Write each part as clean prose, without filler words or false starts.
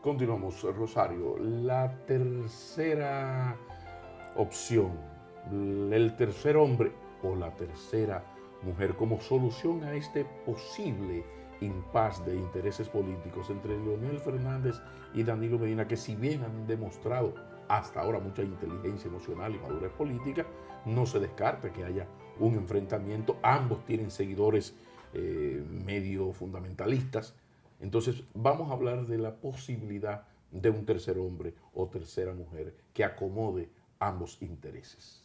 Continuamos, Rosario. La tercera opción, el tercer hombre o la tercera mujer como solución a este posible impas de intereses políticos entre Leonel Fernández y Danilo Medina, que si bien han demostrado hasta ahora mucha inteligencia emocional y madurez política, no se descarta que haya un enfrentamiento. Ambos tienen seguidores medio fundamentalistas. Entonces vamos a hablar de la posibilidad de un tercer hombre o tercera mujer que acomode ambos intereses.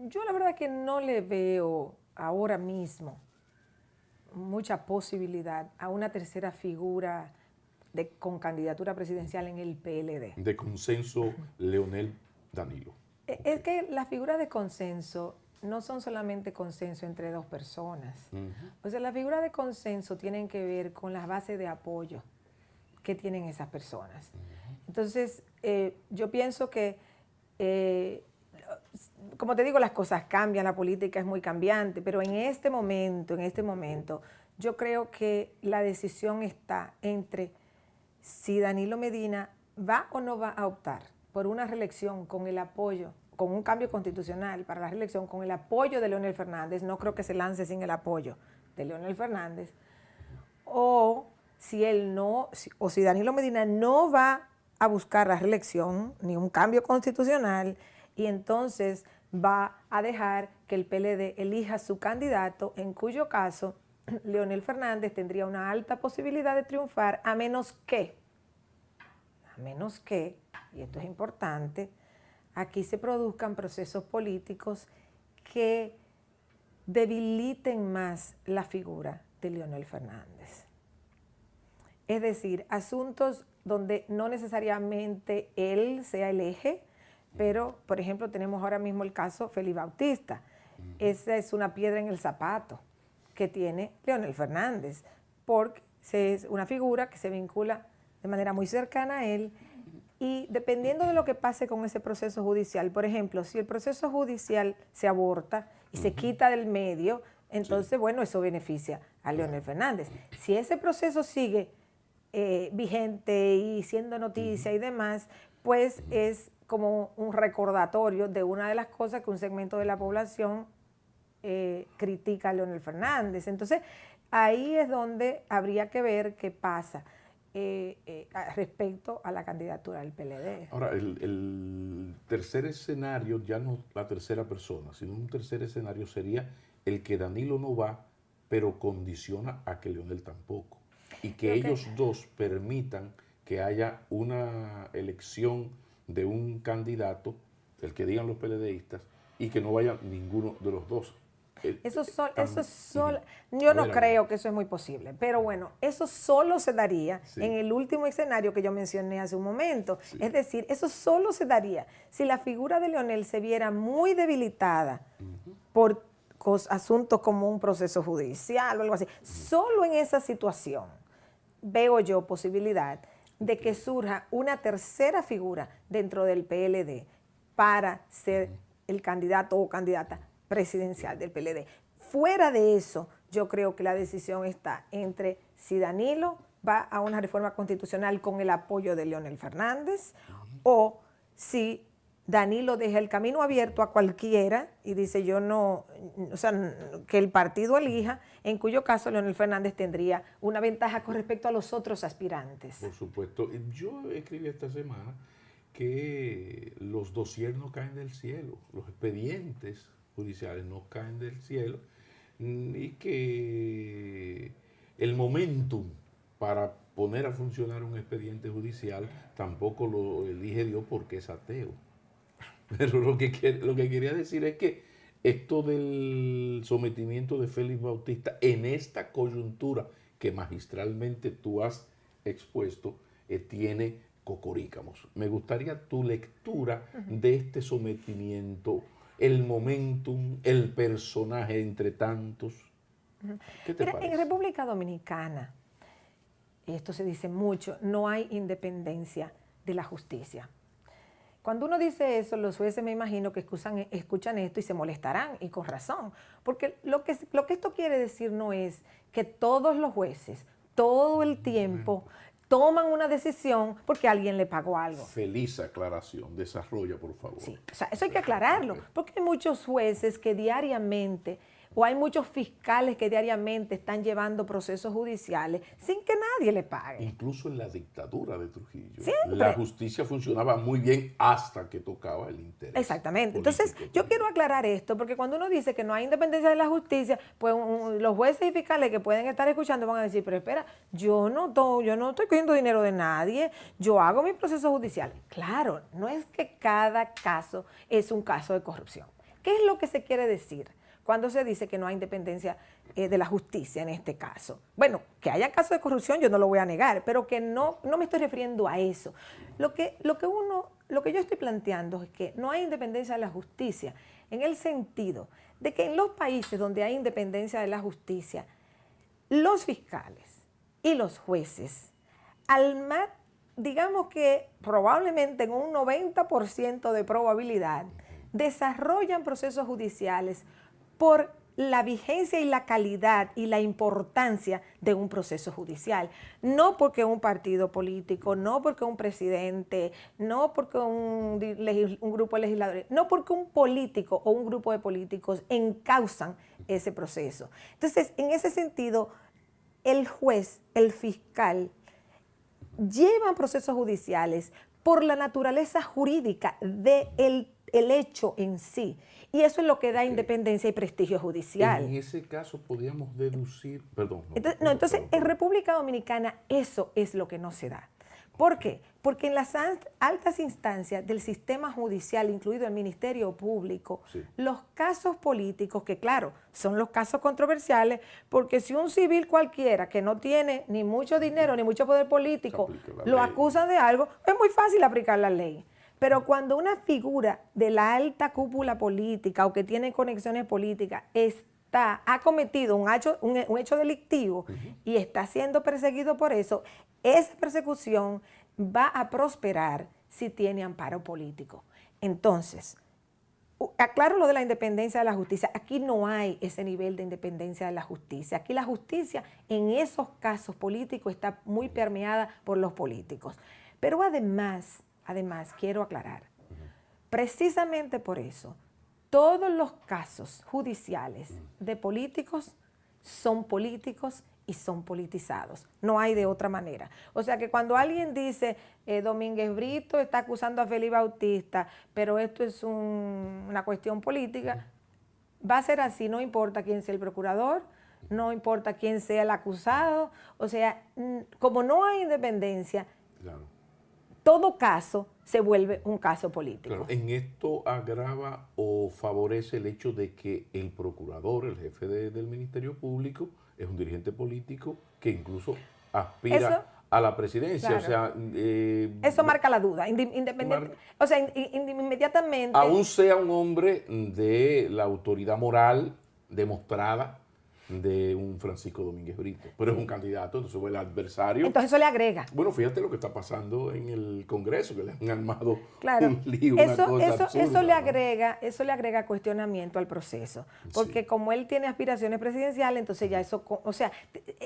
Yo la verdad que no le veo ahora mismo mucha posibilidad a una tercera figura con candidatura presidencial en el PLD. De consenso, Leonel Danilo. Es que las figuras de consenso no son solamente consenso entre dos personas. O sea, las figuras de consenso tienen que ver con las bases de apoyo que tienen esas personas. Entonces, yo pienso que, como te digo, las cosas cambian, la política es muy cambiante, pero en este momento, yo creo que la decisión está entre si Danilo Medina va o no va a optar por una reelección con el apoyo, con un cambio constitucional para la reelección, con el apoyo de Leonel Fernández. No creo que se lance sin el apoyo de Leonel Fernández. O si si Danilo Medina no va a buscar la reelección ni un cambio constitucional, y entonces va a dejar que el PLD elija su candidato, en cuyo caso Leonel Fernández tendría una alta posibilidad de triunfar, a menos que, y esto es importante, aquí se produzcan procesos políticos que debiliten más la figura de Leonel Fernández. Es decir, asuntos donde no necesariamente él sea el eje, pero, por ejemplo, tenemos ahora mismo el caso Félix Bautista. Esa es una piedra en el zapato que tiene Leonel Fernández, porque es una figura que se vincula de manera muy cercana a él, y dependiendo de lo que pase con ese proceso judicial, por ejemplo, si el proceso judicial se aborta y se quita del medio, entonces, bueno, eso beneficia a Leonel Fernández. Si ese proceso sigue vigente y siendo noticia y demás, pues es como un recordatorio de una de las cosas que un segmento de la población critica a Leonel Fernández. Entonces, ahí es donde habría que ver qué pasa respecto a la candidatura del PLD. Ahora, el tercer escenario, ya no la tercera persona, sino un tercer escenario sería el que Danilo no va, pero condiciona a que Leonel tampoco. Y que ellos dos permitan que haya una elección de un candidato, el que digan los PLDistas, y que no vaya ninguno de los dos. Yo no creo que eso es muy posible, pero bueno, eso solo se daría en el último escenario que yo mencioné hace un momento. Es decir, eso solo se daría si la figura de Leonel se viera muy debilitada por asuntos como un proceso judicial o algo así. Solo en esa situación veo yo posibilidad de que surja una tercera figura dentro del PLD para ser el candidato o candidata presidencial del PLD. Fuera de eso, yo creo que la decisión está entre si Danilo va a una reforma constitucional con el apoyo de Leonel Fernández o si Danilo deja el camino abierto a cualquiera y dice yo no, o sea, que el partido elija, en cuyo caso Leonel Fernández tendría una ventaja con respecto a los otros aspirantes. Por supuesto. Yo escribí esta semana que los dossiers no caen del cielo, los expedientes judiciales no caen del cielo, y que el momentum para poner a funcionar un expediente judicial tampoco lo elige Dios porque es ateo. Pero lo que quería decir es que esto del sometimiento de Félix Bautista en esta coyuntura que magistralmente tú has expuesto, tiene cocorícamos. Me gustaría tu lectura de este sometimiento, el momentum, el personaje entre tantos. ¿Qué te parece? En República Dominicana, esto se dice mucho, no hay independencia de la justicia. Cuando uno dice eso, los jueces me imagino que escuchan esto y se molestarán, y con razón. Porque lo que esto quiere decir no es que todos los jueces todo el tiempo toman una decisión porque alguien le pagó algo. Feliz aclaración. Desarrolla, por favor. Sí, o sea, eso hay que aclararlo, porque hay muchos jueces que diariamente, o hay muchos fiscales que diariamente están llevando procesos judiciales sin que nadie le pague. Incluso en la dictadura de Trujillo, Siempre. la justicia funcionaba muy bien hasta que tocaba el interés. Exactamente. Entonces, yo quiero aclarar esto, porque cuando uno dice que no hay independencia de la justicia, pues los jueces y fiscales que pueden estar escuchando van a decir, pero espera, yo no estoy cogiendo dinero de nadie, yo hago mi proceso judicial. Claro, no es que cada caso es un caso de corrupción. ¿Qué es lo que se quiere decir cuando se dice que no hay independencia de la justicia en este caso? Bueno, que haya casos de corrupción yo no lo voy a negar, pero que no me estoy refiriendo a eso. Lo que yo estoy planteando es que no hay independencia de la justicia en el sentido de que en los países donde hay independencia de la justicia, los fiscales y los jueces, digamos que probablemente en un 90% de probabilidad, desarrollan procesos judiciales por la vigencia y la calidad y la importancia de un proceso judicial. No porque un partido político, no porque un presidente, no porque un grupo de legisladores, no porque un político o un grupo de políticos encausan ese proceso. Entonces, en ese sentido, el juez, el fiscal, llevan procesos judiciales por la naturaleza jurídica del hecho en sí. Y eso es lo que da independencia y prestigio judicial. En ese caso podríamos deducir, perdón. Entonces, en República Dominicana eso es lo que no se da. ¿Por qué? Porque en las altas instancias del sistema judicial, incluido el Ministerio Público, sí, los casos políticos, que claro, son los casos controversiales, porque si un civil cualquiera que no tiene ni mucho dinero ni mucho poder político lo acusa de algo, es muy fácil aplicar la ley. Pero cuando una figura de la alta cúpula política o que tiene conexiones políticas ha cometido un hecho delictivo y está siendo perseguido por eso, esa persecución va a prosperar si tiene amparo político. Entonces, aclaro lo de la independencia de la justicia. Aquí no hay ese nivel de independencia de la justicia. Aquí la justicia en esos casos políticos está muy permeada por los políticos. Pero además, quiero aclarar, precisamente por eso, todos los casos judiciales de políticos son políticos y son politizados. No hay de otra manera. O sea que cuando alguien dice, Domínguez Brito está acusando a Félix Bautista, pero esto es una cuestión política, va a ser así, no importa quién sea el procurador, no importa quién sea el acusado. O sea, como no hay independencia, claro, todo caso se vuelve un caso político. Claro, en esto agrava o favorece el hecho de que el procurador, el jefe del Ministerio Público, es un dirigente político que incluso aspira a la presidencia. Claro. O sea, eso marca la duda, independiente. O sea, inmediatamente. Aún sea un hombre de la autoridad moral demostrada de un Francisco Domínguez Brito, pero es un candidato, entonces el adversario. Entonces eso le agrega. Bueno, fíjate lo que está pasando en el Congreso, que le han armado claro, un lío, una cosa absurda, eso le agrega cuestionamiento al proceso, porque sí, como él tiene aspiraciones presidenciales, entonces ya eso, o sea,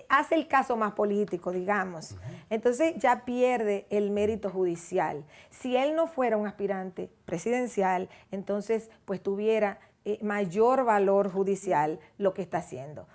hace el caso más político, digamos. Entonces ya pierde el mérito judicial. Si él no fuera un aspirante presidencial, entonces pues tuviera mayor valor judicial lo que está haciendo.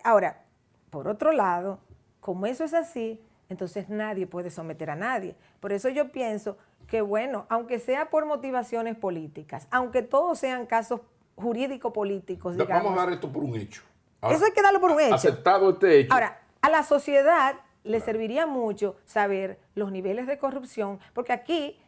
Ahora, por otro lado, como eso es así, entonces nadie puede someter a nadie. Por eso yo pienso que, bueno, aunque sea por motivaciones políticas, aunque todos sean casos jurídico-políticos, digamos. Vamos a dar esto por un hecho. Ahora, eso hay que darlo por un hecho. Aceptado este hecho. Ahora, a la sociedad le serviría mucho saber los niveles de corrupción, porque aquí,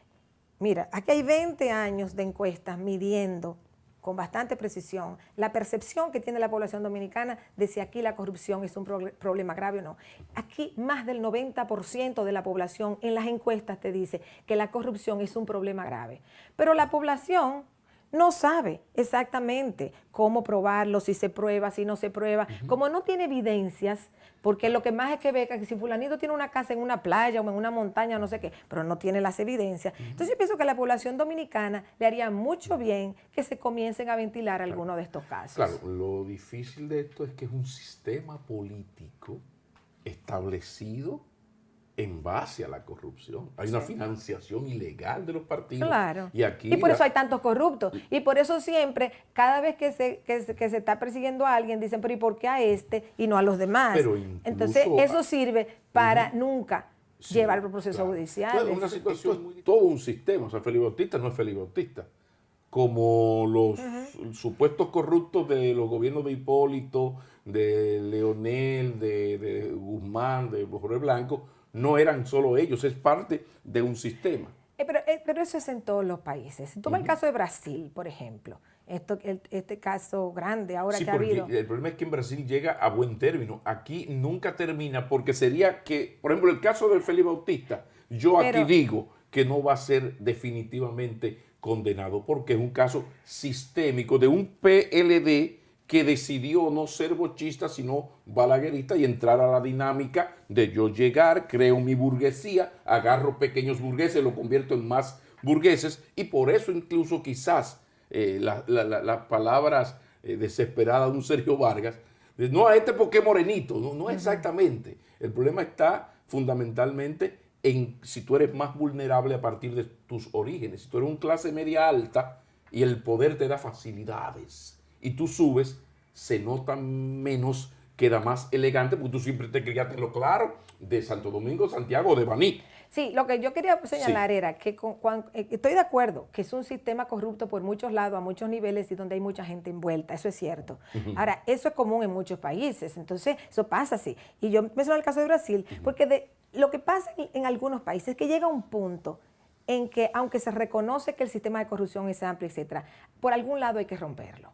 mira, aquí hay 20 años de encuestas midiendo con bastante precisión la percepción que tiene la población dominicana de si aquí la corrupción es un problema grave o no. Aquí más del 90% de la población en las encuestas te dice que la corrupción es un problema grave. Pero la población no sabe exactamente cómo probarlo, si se prueba, si no se prueba. Como no tiene evidencias, porque lo que más es que ve que si fulanito tiene una casa en una playa o en una montaña, no sé qué, pero no tiene las evidencias. Entonces yo pienso que a la población dominicana le haría mucho bien que se comiencen a ventilar algunos de estos casos. Claro, lo difícil de esto es que es un sistema político establecido en base a la corrupción. Hay una financiación ilegal de los partidos. Claro. Y por eso hay tantos corruptos. Y por eso siempre, cada vez que se está persiguiendo a alguien, dicen, pero ¿y por qué a este y no a los demás? Pero incluso, entonces, eso sirve para nunca llevar el proceso judicial. Es una situación, todo un sistema. O sea, Félix Bautista no es Félix Bautista. Como los supuestos corruptos de los gobiernos de Hipólito, de Leonel, de Guzmán, de Jorge Blanco, no eran solo ellos, es parte de un sistema. Pero eso es en todos los países. Toma el caso de Brasil, por ejemplo. Este caso grande ahora que ha habido. El problema es que en Brasil llega a buen término. Aquí nunca termina porque sería que, por ejemplo, el caso del Félix Bautista, aquí digo que no va a ser definitivamente condenado porque es un caso sistémico de un PLD que decidió no ser bochista, sino balaguerista y entrar a la dinámica de yo llegar, creo mi burguesía, agarro pequeños burgueses, lo convierto en más burgueses y por eso incluso quizás las palabras desesperadas de un Sergio Vargas, no a este porque es morenito, no exactamente. El problema está fundamentalmente en si tú eres más vulnerable a partir de tus orígenes. Si tú eres una clase media alta y el poder te da facilidades y tú subes, se nota menos, queda más elegante, porque tú siempre te criaste en lo claro de Santo Domingo, Santiago, de Baní. Sí, lo que yo quería señalar era que estoy de acuerdo que es un sistema corrupto por muchos lados, a muchos niveles y donde hay mucha gente envuelta, eso es cierto. Ahora, eso es común en muchos países, entonces eso pasa así. Y yo menciono el caso de Brasil, porque lo que pasa en algunos países es que llega un punto en que, aunque se reconoce que el sistema de corrupción es amplio, etcétera, por algún lado hay que romperlo.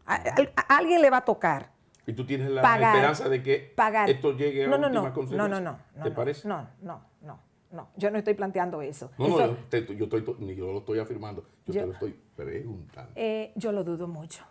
A alguien le va a tocar. ¿Y tú tienes la esperanza de que esto llegue a última consecuencia? No. ¿Te parece? No. Yo no estoy planteando eso. Ni yo lo estoy afirmando. Yo te lo estoy preguntando. Yo lo dudo mucho.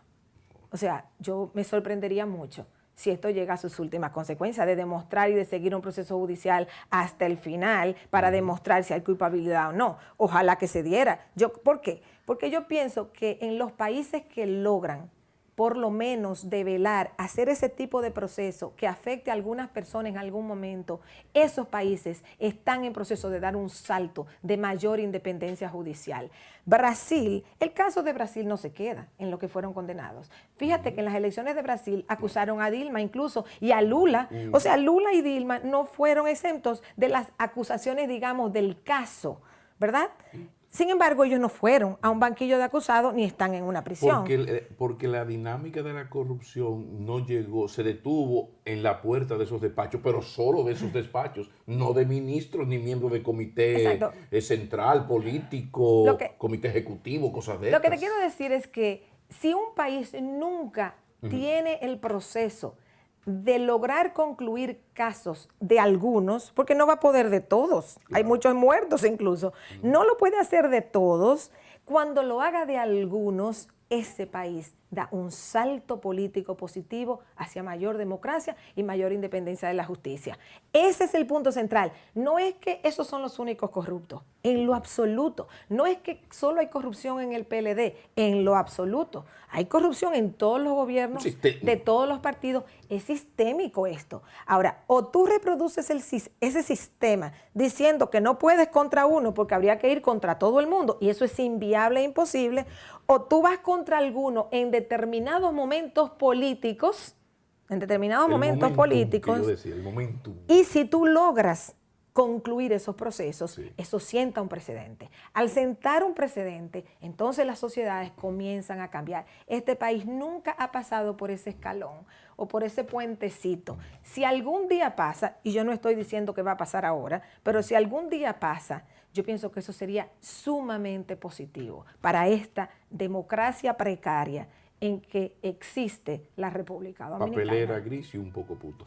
O sea, yo me sorprendería mucho si esto llega a sus últimas consecuencias, de demostrar y de seguir un proceso judicial hasta el final para demostrar si hay culpabilidad o no. Ojalá que se diera. ¿Por qué? Porque yo pienso que en los países que logran por lo menos develar, hacer ese tipo de proceso que afecte a algunas personas en algún momento, esos países están en proceso de dar un salto de mayor independencia judicial. Brasil, el caso de Brasil no se queda en lo que fueron condenados. Fíjate que en las elecciones de Brasil acusaron a Dilma incluso y a Lula. O sea, Lula y Dilma no fueron exentos de las acusaciones, digamos, del caso, ¿verdad? Sin embargo, ellos no fueron a un banquillo de acusados ni están en una prisión. Porque la dinámica de la corrupción no llegó, se detuvo en la puerta de esos despachos, pero solo de esos despachos, no de ministros ni miembros de comité central, político, comité ejecutivo, cosas de esas. Lo que te quiero decir es que si un país nunca tiene el proceso de lograr concluir casos de algunos, porque no va a poder de todos, claro. Hay muchos muertos incluso, no lo puede hacer de todos, cuando lo haga de algunos, ese país da un salto político positivo hacia mayor democracia y mayor independencia de la justicia. Ese es el punto central. No es que esos son los únicos corruptos, en lo absoluto. No es que solo hay corrupción en el PLD, en lo absoluto. Hay corrupción en todos los gobiernos, de todos los partidos. Es sistémico esto. Ahora, o tú reproduces ese sistema diciendo que no puedes contra uno porque habría que ir contra todo el mundo, y eso es inviable e imposible, o tú vas contra alguno en determinados momentos políticos, y si tú logras concluir esos procesos, eso sienta un precedente. Al sentar un precedente, entonces las sociedades comienzan a cambiar. Este país nunca ha pasado por ese escalón o por ese puentecito. Si algún día pasa, y yo no estoy diciendo que va a pasar ahora, pero si algún día pasa, yo pienso que eso sería sumamente positivo para esta democracia precaria en que existe la República Dominicana. Papelera gris y un poco puto.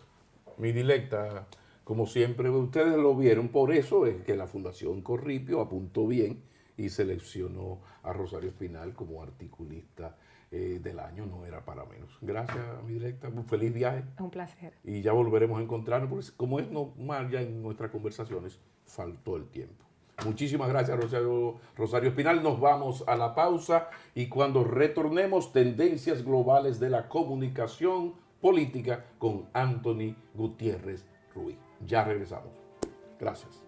Mi dilecta, como siempre, ustedes lo vieron, por eso es que la Fundación Corripio apuntó bien y seleccionó a Rosario Espinal como articulista del año, no era para menos. Gracias, mi dilecta, un feliz viaje. Un placer. Y ya volveremos a encontrarnos, porque como es normal ya en nuestras conversaciones, faltó el tiempo. Muchísimas gracias, Rosario Espinal. Nos vamos a la pausa y cuando retornemos, tendencias globales de la comunicación política con Anthony Gutiérrez Rubí. Ya regresamos. Gracias.